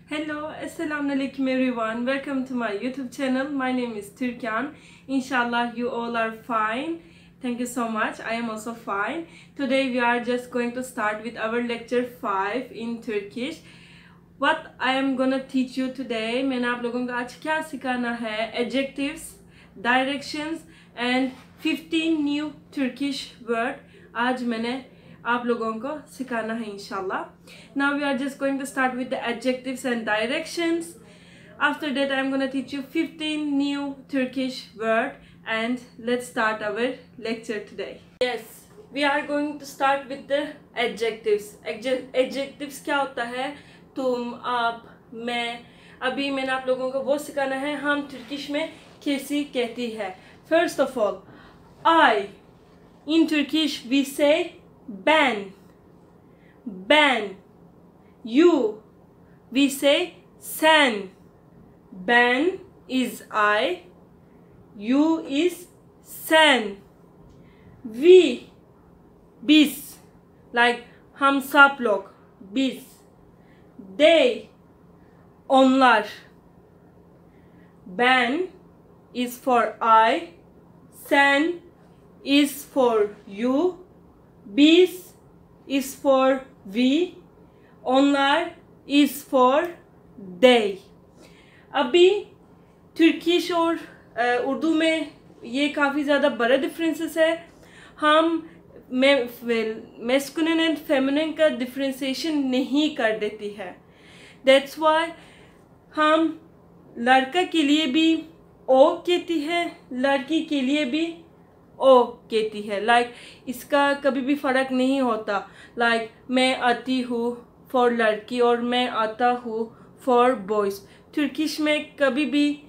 Hello, Assalamu alaikum everyone. Welcome to my YouTube channel. My name is Türkan. Inshallah, you all are fine. Thank you so much. I am also fine. Today we are just going to start with our lecture 5 in Turkish. What I am gonna teach you today, मैंने आप लोगों को आज क्या सिखाना है? Adjectives, directions and 15 new Turkish word. आज मैंने आप लोगों को सिखाना है इंशाल्लाह. Now we are just going to start with the adjectives and directions. After that I am going to teach you 15 new Turkish word and let's start our lecture today. Yes, we are going to start with the adjectives. Adjectives क्या होता है? तुम, आप, मैं. अभी मैंने आप लोगों को वो सिखाना है हम तुर्किश में कैसी कहती है. First of all, I. In Turkish we say ben. Ben. You. We say sen. Ben is I. You is sen. We. Biz. Like हम सब लोग. Biz. They. Onlar. Ben is for I. Sen is for you. Biz is for we. Onlar is for they. अभी Turkish और उर्दू में ये काफ़ी ज़्यादा बड़ा डिफरेंसेस है. हम मैस्कुलिन एंड फेमिनिन का डिफरेंशिएशन नहीं कर देती है. दैट्स वाई हम लड़का के लिए भी ओ कहती है, लड़की के लिए भी ओ कहती है. लाइक इसका कभी भी फ़र्क नहीं होता. लाइक मैं आती हूँ फॉर लड़की और मैं आता हूँ फॉर बॉयज़. तुर्किश में कभी भी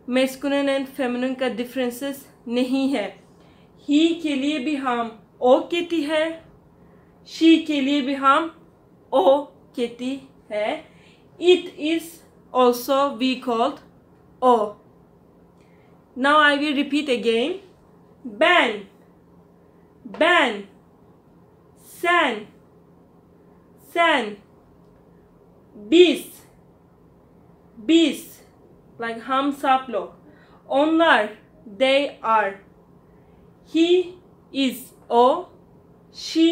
मैस्कुलिन एंड फेमिनिन का डिफरेंसेस नहीं है. ही के लिए भी हम ओ कहती है, शी के लिए भी हम ओ कहती है. It is also we called ओ. Now I will repeat again. Ben, ben, sen, sen, biz, biz, like हम सब लोग. Onlar, they are. He is o. She,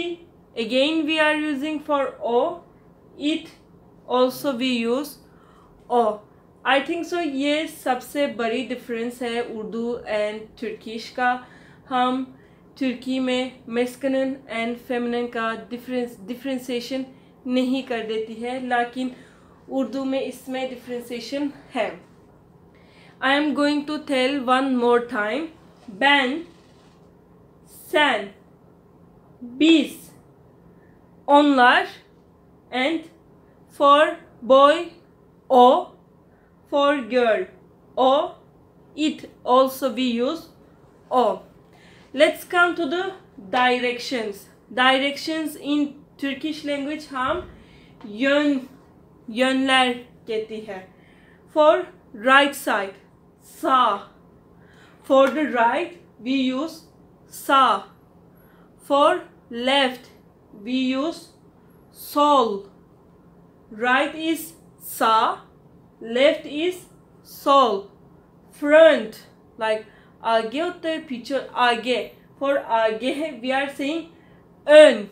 again we are using for o. It, also we use o. I think so ये सबसे बड़ी difference है Urdu and Turkish का. हम तुर्की में मैस्कुलिन एंड फेमिनिन का डिफरेंशिएशन नहीं कर देती है, लेकिन उर्दू में इसमें डिफरेंशिएशन है. I am going to tell one more time. Ben, sen, biz, onlar, and for boy o, for girl o. It also we use o. Let's come to the directions. Directions in Turkish language हम yönler कहती है. For right side sağ. For the right we use sağ. For left we use sol. Right is sağ, left is sol. Front like आगे होता है, पीछे आगे. For आगे we are saying ön.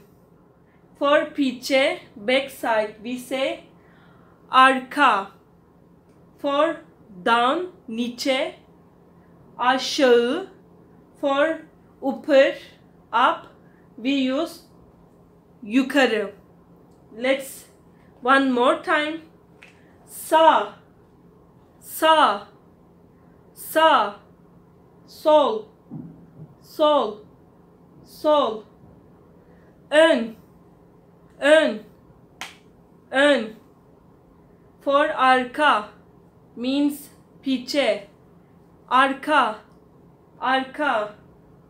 For पीछे back side we say arka. For down नीचे aşağı. For ऊपर up we use yukarı. Let's one more time. sağ, sağ, sağ, sol, sol, sol. Ön, ön, ön. For arka means पीछे. arka, arka.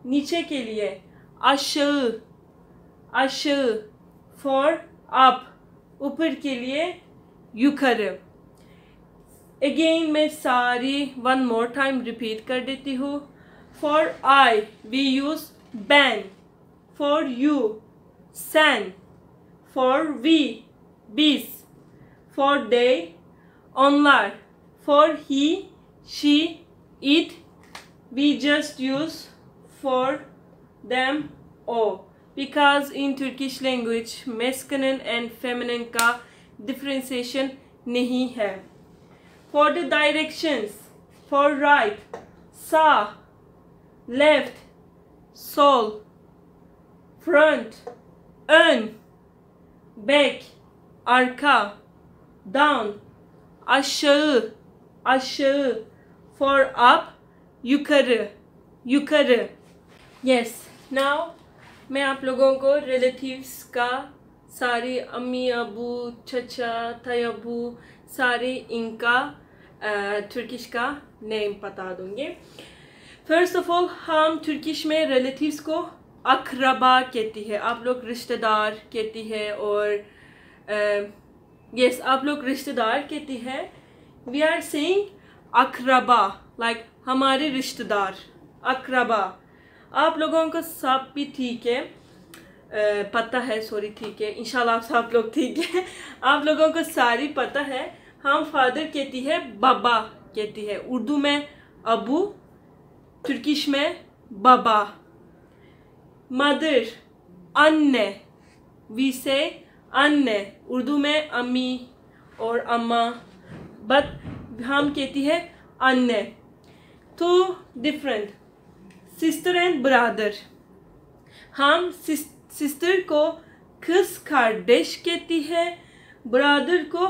नीचे के लिए aşağı, aşağı. For up, ऊपर के लिए yukarı. Again मैं सारी वन मोर टाइम रिपीट कर देती हूँ. For I we use ben. For you sen. For we biz. For they onlar. For he, she, it, we just use for, them, o. Because in Turkish language masculine and feminine का differentiation नहीं है. For the directions, for right, sağ, left, sol, front, ön, back, arka, down, aşağı, aşağı. For up, yukarı, yukarı. Yes, now मैं आप लोगों को relatives का सारी अम्मी अबू चचा तयबू सारे इनका तुर्किश का नेम बता दूंगी. फर्स्ट ऑफ ऑल हम तुर्किश में रिलेटिव्स को अकरबा कहती है. आप लोग रिश्तेदार कहती है और यस आप लोग रिश्तेदार कहती है. वी आर सेइंग अकरबा लाइक हमारे रिश्तेदार. अकरबा आप लोगों को सब भी ठीक है पता है. सॉरी ठीक है इंशाल्लाह आप सब लोग ठीक है. आप लोगों को सारी पता है. हम फादर कहती है बाबा कहती है. उर्दू में अबू, तुर्किश में बाबा. मदर अन्ने, वी से अन्ने. उर्दू में अम्मी और अम्मा बट हम कहती है अन्ने. तो डिफरेंट. Sister and brother. हम सिस्टर को kız kardeş कहती है. ब्रदर को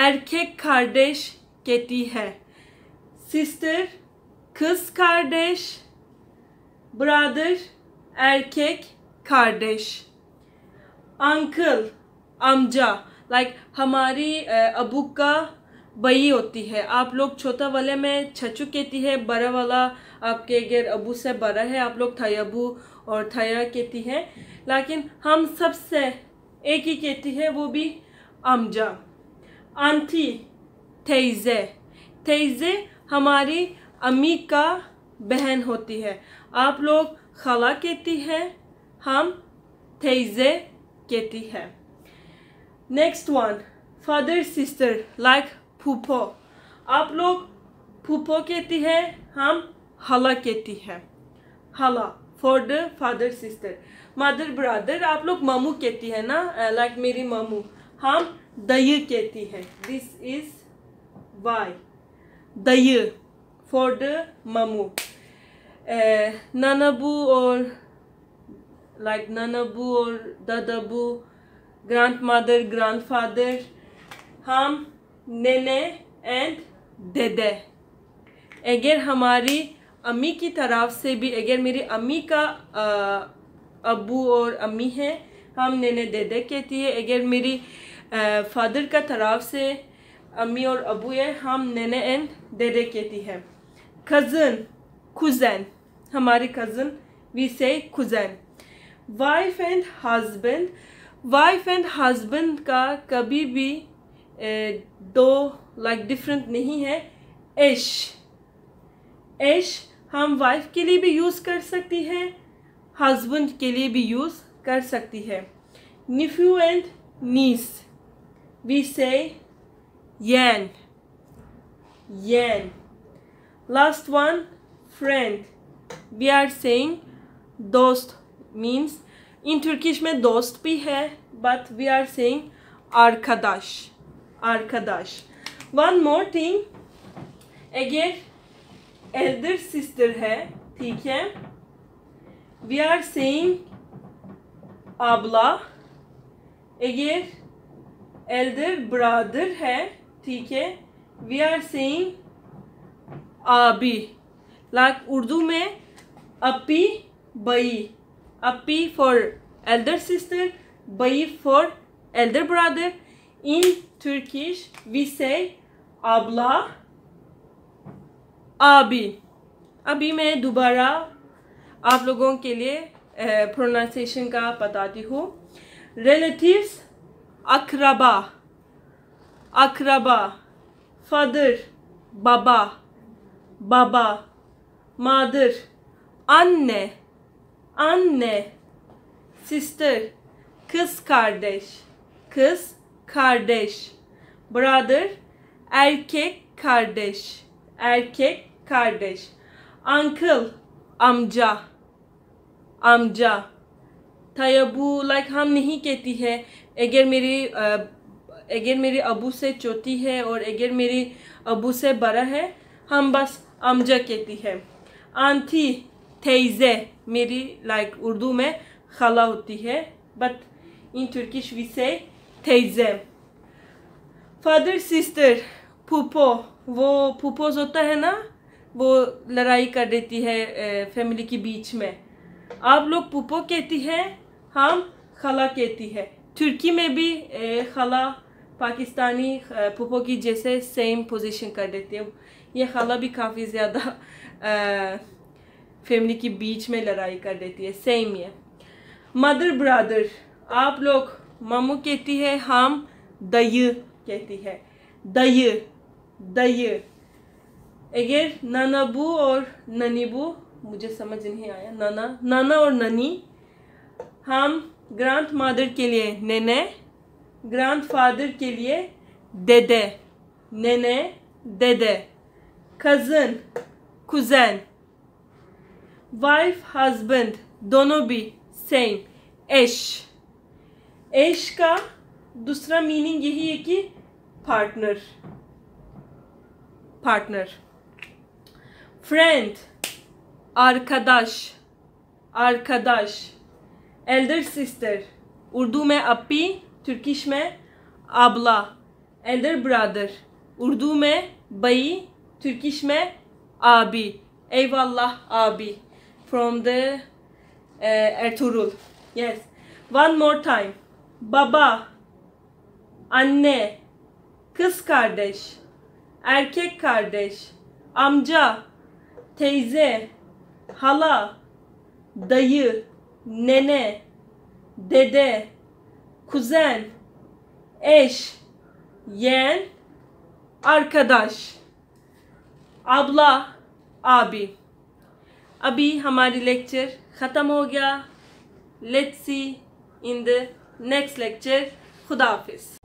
erkek kardeş कहती है. Sister kız kardeş, brother erkek kardeş. Uncle amca like हमारी अबू का बई होती है. आप लोग छोटा वाले में छचू कहती है. बड़ा वाला आपके अगर अबू से बड़ा है आप लोग थयबू और थया कहती है. लेकिन हम सबसे एक ही कहती है वो भी अमजा. Aunty teyze. teyze हमारी अम्मी का बहन होती है. आप लोग खाला कहती है हम teyze कहती है. Next one father sister like फूफो. आप लोग फूफो कहती है हम हाला कहती है. हाला for the father sister. Mother brother आप लोग मामू कहती है ना लाइक मेरी मामू. हम दयु कहती है. This is why. दयु फॉर द मामू. नानाबू और लाइक नानाबू और दादाबू. Grandmother grandfather. हम नेने एंड देदे. अगर हमारी अम्मी की तरफ से भी अगर मेरी अम्मी का अब्बू और अम्मी है हम नेने देदे कहती है. अगर मेरी फादर का तरफ से अम्मी और अब्बू है हम नेने एंड देदे कहती है. Cousin cuisine. हमारी कज़न वी से cuisine. Wife and husband. Wife and husband का कभी भी दो लाइक डिफरेंट नहीं है. एश. एश हम वाइफ के लिए भी यूज़ कर सकती है हस्बैंड के लिए भी यूज़ कर सकती है. Nephew and niece we say येन. येन. Last one friend. We are saying दोस्त. मीन्स इन तुर्किश में दोस्त भी है but we are saying arkadaş. arkadaş. One more thing. अगर एल्डर सिस्टर है ठीक है वी आर सेइंग abla. अगर एल्डर ब्रदर है ठीक है we are saying abi. Like Urdu में अपी बई. अपी फॉर एल्डर सिस्टर, बई for elder brother. In Turkish we say abla, abi. अभी मैं दोबारा आप लोगों के लिए प्रोनाउंसिएशन का बताती हूँ. रिलेटिव्स अकरबा. अकरबा. फादर बाबा. बाबा. Mother anne. Anne. Sister kız kardeş. Kız kardeş. Brother erkek kardeş, erkek kardeş. Uncle, amca, amca. तयबू लाइक हम नहीं कहती है अगर मेरे अबू से छोटी है और अगर मेरे अबू से बड़ा है, हम बस अमजा कहती है. आंटी, teyze मेरी लाइक उर्दू में खाला होती है, बट इन तुर्किश वी से teyze. फादर सिस्टर, फूफो, वो फूफोज होता है ना, वो लड़ाई कर देती है फैमिली के बीच में. आप लोग फूफो कहती है, हम खाला कहती है. तुर्की में भी खाला पाकिस्तानी फूफो की जैसे सेम पोजीशन कर देती है. ये खाला भी काफ़ी ज़्यादा फैमिली के बीच में लड़ाई कर देती है. सेम ये. मदर ब्रदर, आप लोग मामू कहती है, हम दयı कहती है. दयı, दयı. अगर नानाबू और ननीबू, मुझे समझ नहीं आया, नाना और ननी. हम ग्रैंड मदर के लिए नेने, ग्रैंड फादर के लिए देदे, नेने देदे. कज़न, कुज़न. वाइफ हस्बैंड दोनों भी सेम. एश, एश का दूसरा मीनिंग यही है कि partner, partner. Friend, arkadaş, arkadaş. Elder sister, Urdu में अपी, तुर्किश में abla. एल्डर ब्रदर, उर्दू में बई, तुर्किश में abi. Eyvallah abi, from the Ertuğrul. Yes. One more time. Baba, anne, kız kardeş, erkek kardeş, amca, teyze, hala, dayı, nene, dede, kuzen, eş, yeğen, arkadaş, abla, abi. अभी हमारी lecture ख़त्म हो गया. Let's see in the next lecture. खुदा हाफिज़.